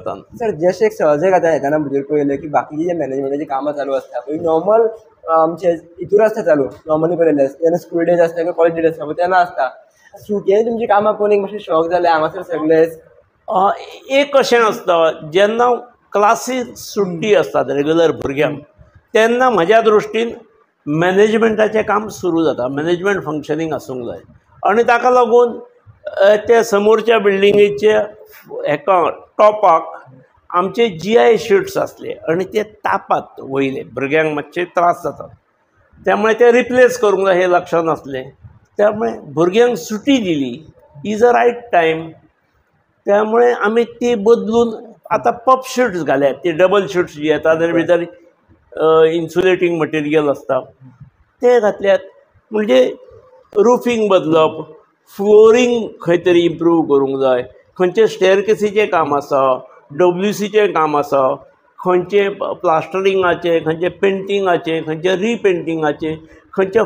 कोतान. Sir जशें एक सहजय खाता येताना भितर पळयलें की बाकीची जे मॅनेजमेंटाची कामां चालू आसता पळय नॉर्मल आमचे हितूर आसता चालू नॉर्मली पळयलें तेन्ना स्कूल डेज आसता किंवा कॉलेज डेज आसता तेन्ना आसता. सुटये तुमची कामां पळोवन एक मातशें शॉक जालें हांगासर सगळेच. एक कशें आसता जेन्ना क्लासीक सुट्टी आसतात रेग्युलर भुरग्यांक तेन्ना म्हज्या दृश्टीन मॅनेजमेंटाचें काम सुरू जाता. मॅनेजमेंट फंक्शनींग आसूंक जाय आनी ताका लागून ते समोरच्या बिल्डिंगेचे हेका टॉपाक आमचे GI शीट्स आसले आनी ते तापात वयले भुरग्यांक मातशे त्रास जातात. त्यामुळे ते रिप्लेस करूंक जाय हे लक्षांत आसलें. त्यामुळे भुरग्यांक सुटी दिली इज अ रायट टायम. त्यामुळे आमी ती बदलून आतां पफ शीट्स घाल्यात. ती डबल शीट्स जी येता ताजे भितर इन्सुलेटींग मटेरियल आसता ते घातल्यात. म्हणजे रुफींग बदलप, फ्लोरींग खंय तरी इम्प्रूव करूंक जाय. खंयचे स्टेअरकेसीचें काम आसा, WCचें काम आसा, खंयचे प्लास्टरिंगाचें, खंयचे पेंटिंगाचें, खंयचे रिपेंटिंगाचें, खंयचे